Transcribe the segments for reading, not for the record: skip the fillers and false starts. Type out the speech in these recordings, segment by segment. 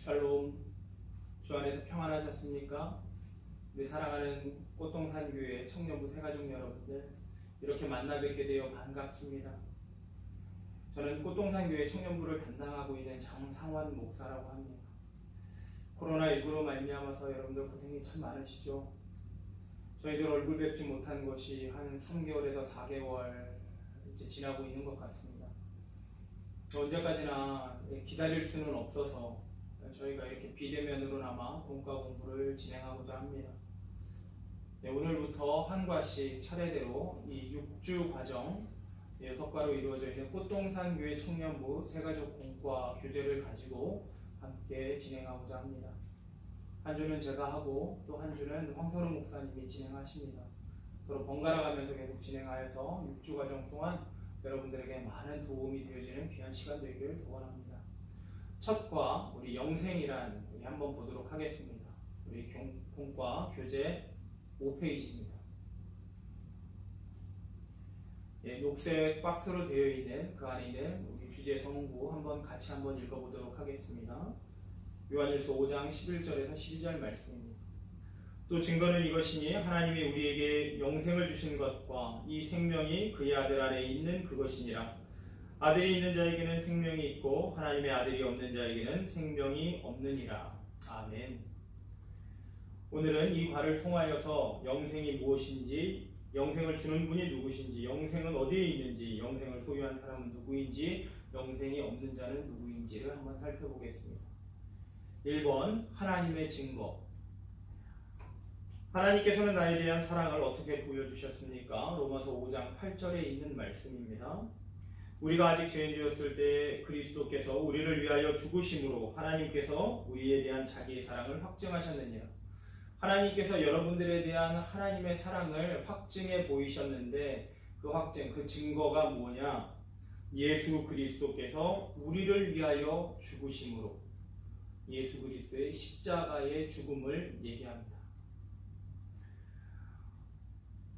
샬롬. 주 안에서 평안하셨습니까? 우리 사랑하는 꽃동산교회 청년부 새가족 여러분들, 이렇게 만나 뵙게 되어 반갑습니다. 저는 꽃동산교회 청년부를 담당하고 있는 장상환 목사라고 합니다. 코로나19로 말미암아서 여러분들 고생이 참 많으시죠? 저희들 얼굴 뵙지 못한 것이 한 3개월에서 4개월 이제 지나고 있는 것 같습니다. 언제까지나 기다릴 수는 없어서 저희가 이렇게 비대면으로나마 공과 공부를 진행하고자 합니다. 오늘부터 한 과씩 차례대로 이 6주 과정 6과로 이루어져 있는 꽃동산교회 청년부 새가족 공과 교재를 가지고 함께 진행하고자 합니다. 한 주는 제가 하고 또 한 주는 황선우 목사님이 진행하십니다. 서로 번갈아 가면서 계속 진행하여서 6주 과정 동안 여러분들에게 많은 도움이 되어지는 귀한 시간 되기를 소원합니다. 첫 과, 우리 영생이란 우리 한번 보도록 하겠습니다. 우리 공과 교재 5페이지입니다. 녹색 박스로 되어 있는 그 안에 있는 우리 주제 성구 같이 한번 읽어보도록 하겠습니다. 요한일서 5장 11절에서 12절 말씀입니다. 또 증거는 이것이니 하나님이 우리에게 영생을 주신 것과 이 생명이 그의 아들 안에 있는 그것이니라. 아들이 있는 자에게는 생명이 있고 하나님의 아들이 없는 자에게는 생명이 없느니라. 아멘. 오늘은 이 과를 통하여서 영생이 무엇인지, 영생을 주는 분이 누구신지, 영생은 어디에 있는지, 영생을 소유한 사람은 누구인지, 영생이 없는 자는 누구인지를 한번 살펴보겠습니다. 1번, 하나님의 증거. 하나님께서는 나에 대한 사랑을 어떻게 보여주셨습니까? 로마서 5장 8절에 있는 말씀입니다. 우리가 아직 죄인 되었을 때 그리스도께서 우리를 위하여 죽으심으로 하나님께서 우리에 대한 자기의 사랑을 확증하셨느니라. 하나님께서 여러분들에 대한 하나님의 사랑을 확증해 보이셨는데 그 확증, 그 증거가 뭐냐? 예수 그리스도께서 우리를 위하여 죽으심으로, 예수 그리스도의 십자가의 죽음을 얘기합니다.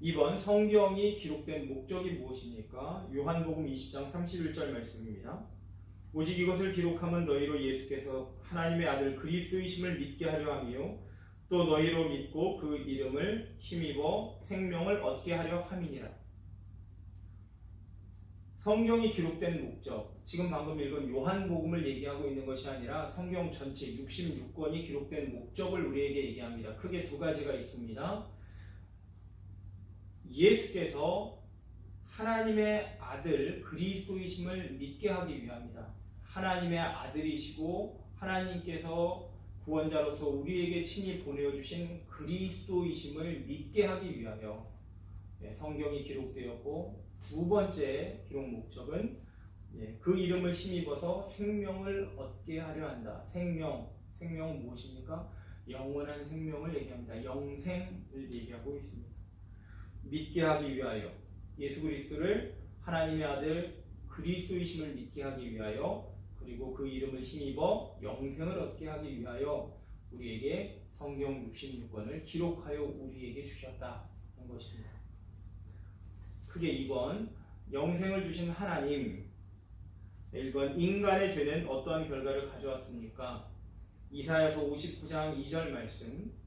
2번, 성경이 기록된 목적이 무엇입니까? 요한복음 20장 31절 말씀입니다. 오직 이것을 기록함은 너희로 예수께서 하나님의 아들 그리스도이심을 믿게 하려 함이요 또 너희로 믿고 그 이름을 힘입어 생명을 얻게 하려 함이니라. 성경이 기록된 목적, 지금 방금 읽은 요한복음을 얘기하고 있는 것이 아니라 성경 전체 66권이 기록된 목적을 우리에게 얘기합니다. 크게 두 가지가 있습니다. 예수께서 하나님의 아들 그리스도이심을 믿게 하기 위함이다. 하나님의 아들이시고 하나님께서 구원자로서 우리에게 친히 보내주신 그리스도이심을 믿게 하기 위하여 성경이 기록되었고, 두 번째 기록 목적은 그 이름을 힘입어서 생명을 얻게 하려 한다. 생명은 무엇입니까? 영원한 생명을 얘기합니다. 영생을 얘기하고 있습니다. 믿게 하기 위하여, 예수 그리스도를 하나님의 아들 그리스도이심을 믿게 하기 위하여, 그리고 그 이름을 힘입어 영생을 얻게 하기 위하여 우리에게 성경 66권을 기록하여 우리에게 주셨다는 것입니다. 크게 2번, 영생을 주신 하나님. 1번, 인간의 죄는 어떠한 결과를 가져왔습니까? 이사야서 59장 2절 말씀.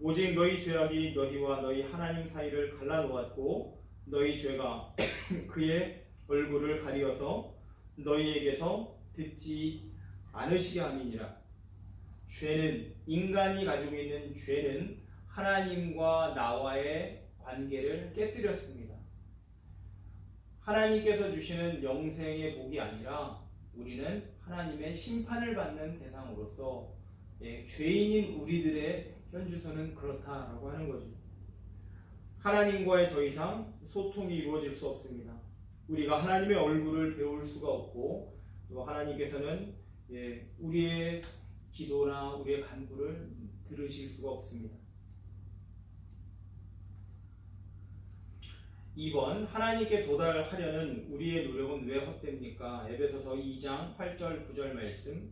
오직 너희 죄악이 너희와 너희 하나님 사이를 갈라놓았고 너희 죄가 그의 얼굴을 가리어서 너희에게서 듣지 않으시게 함이니라. 죄는, 인간이 가지고 있는 죄는 하나님과 나와의 관계를 깨뜨렸습니다. 하나님께서 주시는 영생의 복이 아니라 우리는 하나님의 심판을 받는 대상으로서 죄인인 우리들의 현주소는 그렇다라고 하는 거죠. 하나님과의 더 이상 소통이 이루어질 수 없습니다. 우리가 하나님의 얼굴을 배울 수가 없고, 또 하나님께서는 우리의 기도나 우리의 간구를 들으실 수가 없습니다. 2번, 하나님께 도달하려는 우리의 노력은 왜 헛됩니까? 에베소서 2장 8절 9절 말씀.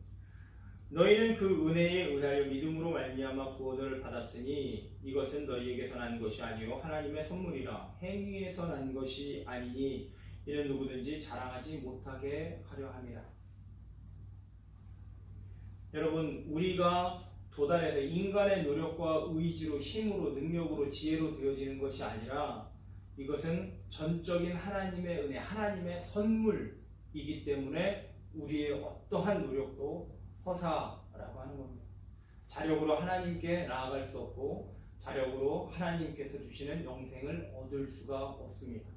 너희는 그 은혜에 의하여 믿음으로 말미암아 구원을 받았으니 이것은 너희에게서 난 것이 아니요 하나님의 선물이라. 행위에서 난 것이 아니니 이는 누구든지 자랑하지 못하게 하려 함이라. 여러분, 우리가 도달해서 인간의 노력과 의지로, 힘으로, 능력으로, 지혜로 되어지는 것이 아니라 이것은 전적인 하나님의 은혜, 하나님의 선물이기 때문에 우리의 어떠한 노력도 허사라고 하는 겁니다. 자력으로 하나님께 나아갈 수 없고 자력으로 하나님께서 주시는 영생을 얻을 수가 없습니다.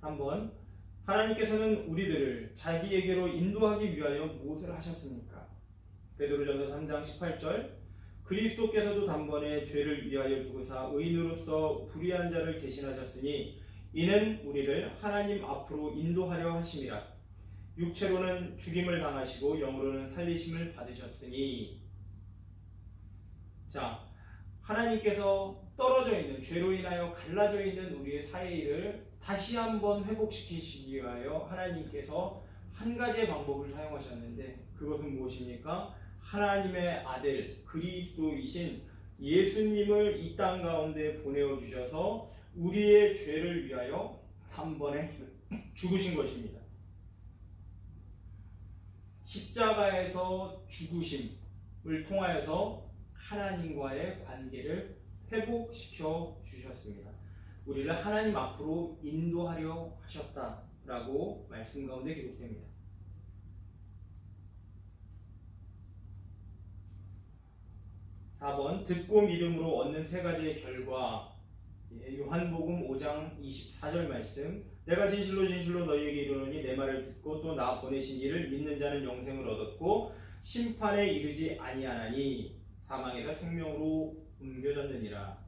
3번, 하나님께서는 우리들을 자기에게로 인도하기 위하여 무엇을 하셨습니까? 베드로전서 3장 18절, 그리스도께서도 단번에 죄를 위하여 죽으사 의인으로서 불의한 자를 대신하셨으니 이는 우리를 하나님 앞으로 인도하려 하심이라. 육체로는 죽임을 당하시고 영으로는 살리심을 받으셨으니. 자, 하나님께서 떨어져 있는, 죄로 인하여 갈라져 있는 우리의 사이를 다시 한번 회복시키시기 위하여 하나님께서 한 가지의 방법을 사용하셨는데 그것은 무엇입니까? 하나님의 아들 그리스도이신 예수님을 이 땅 가운데 보내어 주셔서 우리의 죄를 위하여 단번에 죽으신 것입니다. 십자가에서 죽으심을 통하여서 하나님과의 관계를 회복시켜 주셨습니다. 우리를 하나님 앞으로 인도하려 하셨다라고 말씀 가운데 기록됩니다. 4번, 듣고 믿음으로 얻는 세 가지의 결과. 요한복음 5장 24절 말씀, 내가 진실로 진실로 너희에게 이르노니 내 말을 듣고 또 나 보내신 이를 믿는 자는 영생을 얻었고 심판에 이르지 아니하나니 사망에서 생명으로 옮겨졌느니라.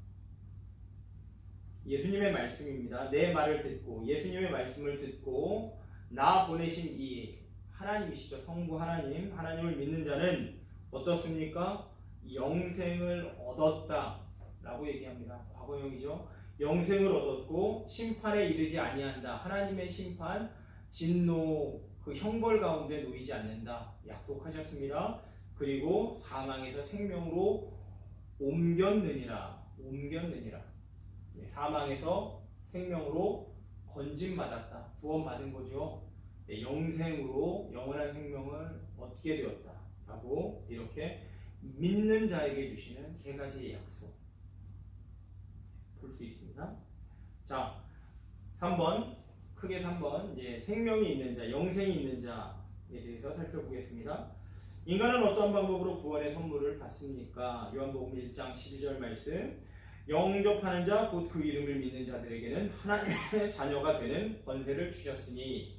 예수님의 말씀입니다. 내 말을 듣고, 예수님의 말씀을 듣고 나 보내신 이 하나님이시죠. 성부 하나님, 하나님을 믿는 자는 어떻습니까? 영생을 얻었다 라고 얘기합니다. 과거형이죠. 영생을 얻었고 심판에 이르지 아니한다. 하나님의 심판, 진노, 그 형벌 가운데 놓이지 않는다 약속하셨습니다. 그리고 사망에서 생명으로 옮겼느니라. 사망에서 생명으로 건짐받았다. 구원받은 거죠. 영생으로 영원한 생명을 얻게 되었다 라고 이렇게 믿는 자에게 주시는 세 가지의 약속 볼 수 있습니다. 자, 3번, 크게 3번, 생명이 있는 자, 영생이 있는 자에 대해서 살펴보겠습니다. 인간은 어떤 방법으로 구원의 선물을 받습니까? 요한복음 1장 12절 말씀, 영접하는 자, 곧 그 이름을 믿는 자들에게는 하나님의 자녀가 되는 권세를 주셨으니,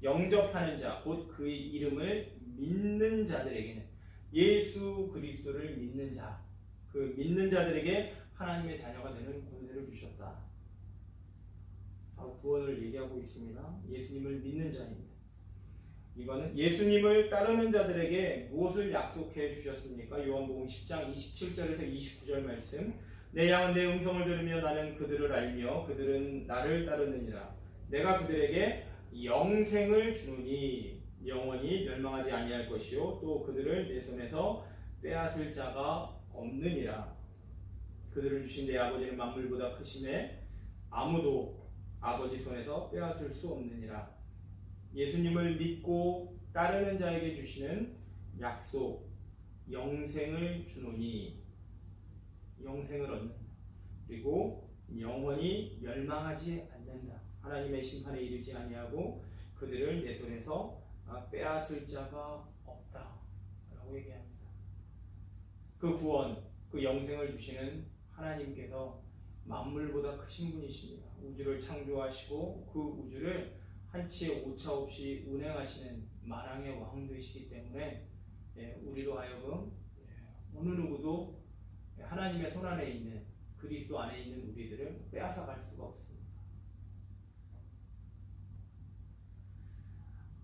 영접하는 자, 곧 그 이름을 믿는 자들에게는, 예수 그리스도를 믿는 자, 그 믿는 자들에게 하나님의 자녀가 되는 권세를 주셨다. 바로 구원을 얘기하고 있습니다. 예수님을 믿는 자입니다. 이번은 예수님을 따르는 자들에게 무엇을 약속해 주셨습니까? 요한복음 10장 27절에서 29절 말씀, 내 양은 내 음성을 들으며 나는 그들을 알며 그들은 나를 따르느니라. 내가 그들에게 영생을 주노니 영원히 멸망하지 아니할 것이요 또 그들을 내 손에서 빼앗을 자가 없느니라. 그들을 주신 내 아버지는 만물보다 크심에 아무도 아버지 손에서 빼앗을 수 없느니라. 예수님을 믿고 따르는 자에게 주시는 약속, 영생을 주노니 영생을 얻는다. 그리고 영원히 멸망하지 않는다. 하나님의 심판에 이르지 아니하고 그들을 내 손에서 빼앗을 자가 없다 라고 얘기합니다. 그 구원, 그 영생을 주시는 하나님께서 만물보다 크신 분이십니다. 우주를 창조하시고 그 우주를 한치의 오차 없이 운행하시는 만왕의 왕 되시기 때문에 우리로 하여금 어느 누구도 하나님의 손 안에 있는, 그리스도 안에 있는 우리들을 빼앗아 갈 수가 없습니다.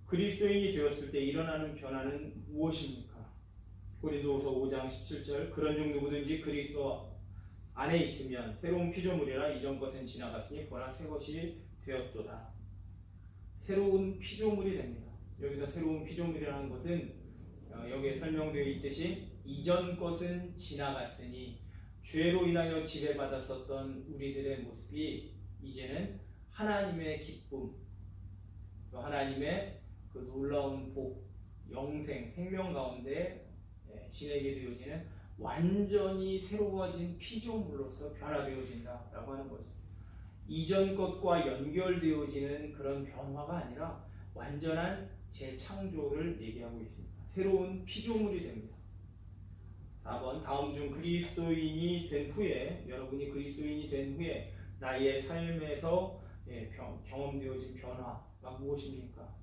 그리스도인이 되었을 때 일어나는 변화는 무엇입니까? 고린도후서 5장 17절, 그런즉 누구든지 그리스도 안에 있으면 새로운 피조물이라 이전 것은 지나갔으니 보라 새 것이 되었도다. 새로운 피조물이 됩니다. 여기서 새로운 피조물이라는 것은 여기에 설명되어 있듯이 이전 것은 지나갔으니 죄로 인하여 지배받았었던 우리들의 모습이 이제는 하나님의 기쁨, 하나님의 그 놀라운 복, 영생, 생명 가운데 지내게 되어지는 완전히 새로워진 피조물로서 변화되어진다라고 하는 거죠. 이전 것과 연결되어지는 그런 변화가 아니라 완전한 재창조를 얘기하고 있습니다. 새로운 피조물이 됩니다. 4번 다음 중 그리스도인이 된 후에 여러분이 그리스도인이 된 후에 나의 삶에서 경험되어진 변화가 무엇입니까?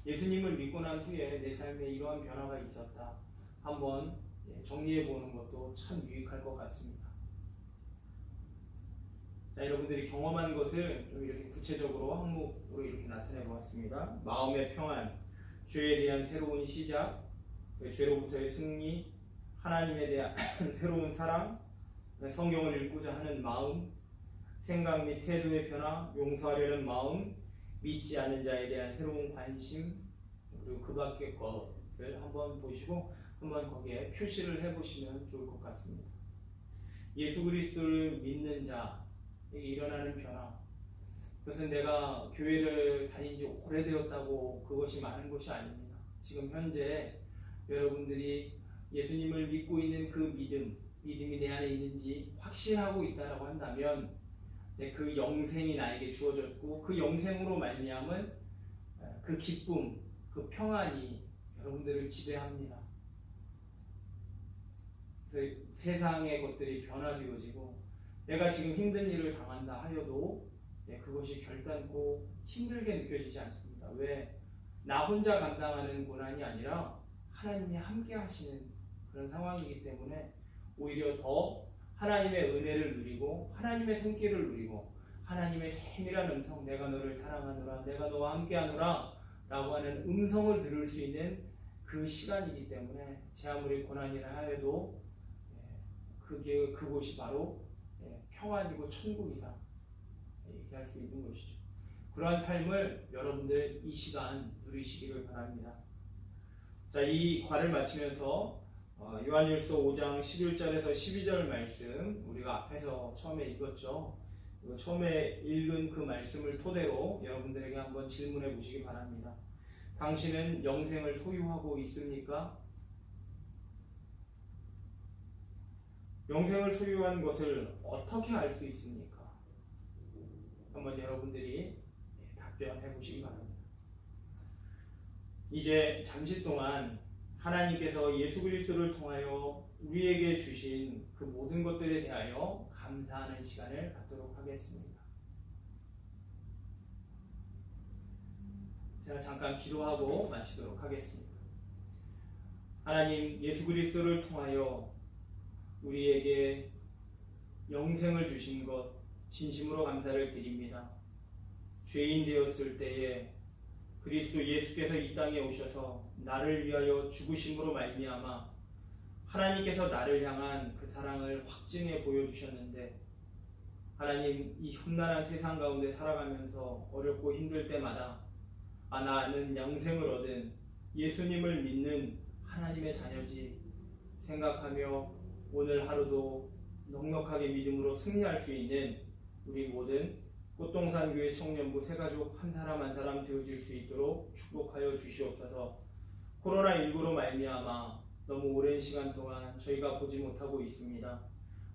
예수님을 믿고 난 후에 내 삶에 이러한 변화가 있었다. 한번 정리해 보는 것도 참 유익할 것 같습니다. 자, 여러분들이 경험한 것을 좀 이렇게 구체적으로 항목으로 이렇게 나타내 보았습니다. 마음의 평안, 죄에 대한 새로운 시작, 죄로부터의 승리, 하나님에 대한 새로운 사랑, 성경을 읽고자 하는 마음, 생각 및 태도의 변화, 용서하려는 마음, 믿지 않는 자에 대한 새로운 관심, 그리고 그 밖의 것을 한번 보시고 한번 거기에 표시를 해보시면 좋을 것 같습니다. 예수 그리스도를 믿는 자에게 일어나는 변화, 그것은 내가 교회를 다닌 지 오래되었다고 그것이 많은 것이 아닙니다. 지금 현재 여러분들이 예수님을 믿고 있는 그 믿음이 내 안에 있는지 확신하고 있다라고 한다면 그 영생이 나에게 주어졌고 그 영생으로 말미암은 그 기쁨, 그 평안이 여러분들을 지배합니다. 그래서 세상의 것들이 변화되어지고 내가 지금 힘든 일을 당한다 하여도 그것이 결단코 힘들게 느껴지지 않습니다. 왜? 나 혼자 감당하는 고난이 아니라 하나님이 함께 하시는 그런 상황이기 때문에 오히려 더 하나님의 은혜를 누리고 하나님의 손길을 누리고 하나님의 세밀한 음성, 내가 너를 사랑하노라, 내가 너와 함께하노라 라고 하는 음성을 들을 수 있는 그 시간이기 때문에 제 아무리 고난이라 하여도 그곳이 바로 평안이고 천국이다 얘기할 수 있는 것이죠. 그러한 삶을 여러분들 이 시간 누리시기를 바랍니다. 자, 이 과를 마치면서 요한일서 5장 11절에서 12절 말씀 우리가 앞에서 처음에 읽었죠. 처음에 읽은 그 말씀을 토대로 여러분들에게 한번 질문해 보시기 바랍니다. 당신은 영생을 소유하고 있습니까? 영생을 소유한 것을 어떻게 알 수 있습니까? 한번 여러분들이 답변해 보시기 바랍니다. 이제 잠시 동안 하나님께서 예수 그리스도를 통하여 우리에게 주신 그 모든 것들에 대하여 감사하는 시간을 갖도록 하겠습니다. 제가 잠깐 기도하고 마치도록 하겠습니다. 하나님, 예수 그리스도를 통하여 우리에게 영생을 주신 것 진심으로 감사를 드립니다. 죄인 되었을 때에 그리스도 예수께서 이 땅에 오셔서 나를 위하여 죽으심으로 말미암아 하나님께서 나를 향한 그 사랑을 확증해 보여주셨는데, 하나님, 이 험난한 세상 가운데 살아가면서 어렵고 힘들 때마다 나는 영생을 얻은 예수님을 믿는 하나님의 자녀지 생각하며 오늘 하루도 넉넉하게 믿음으로 승리할 수 있는 우리 모든 꽃동산교회 청년부 새가족 한 사람 한 사람 되어질 수 있도록 축복하여 주시옵소서. 코로나19로 말미암아 너무 오랜 시간 동안 저희가 보지 못하고 있습니다.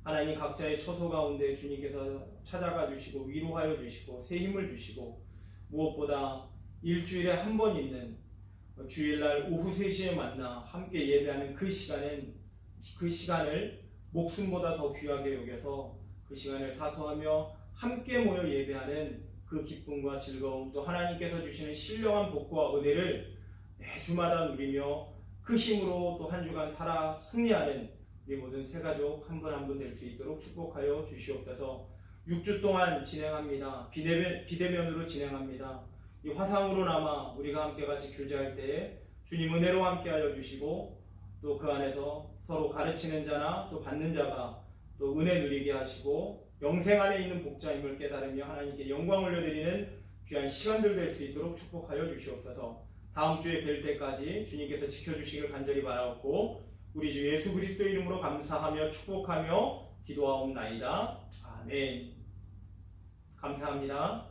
하나님, 각자의 처소 가운데 주님께서 찾아가 주시고 위로하여 주시고 새 힘을 주시고, 무엇보다 일주일에 한 번 있는 주일날 오후 3시에 만나 함께 예배하는 그 시간을 목숨보다 더 귀하게 여겨서 그 시간을 사수하며 함께 모여 예배하는 그 기쁨과 즐거움, 또 하나님께서 주시는 신령한 복과 은혜를 매주마다 누리며 그 힘으로 또 한 주간 살아 승리하는 우리 모든 새가족 한 분 한 분 될 수 있도록 축복하여 주시옵소서. 6주 동안 진행합니다. 비대면으로 진행합니다. 이 화상으로나마 우리가 함께 같이 교제할 때에 주님 은혜로 함께하여 주시고, 또 그 안에서 서로 가르치는 자나 또 받는 자가 또 은혜 누리게 하시고 영생 안에 있는 복자임을 깨달으며 하나님께 영광 올려드리는 귀한 시간들 될 수 있도록 축복하여 주시옵소서. 다음 주에 뵐 때까지 주님께서 지켜주시길 간절히 바라옵고, 우리 주 예수 그리스도 이름으로 감사하며 축복하며 기도하옵나이다. 아멘. 감사합니다.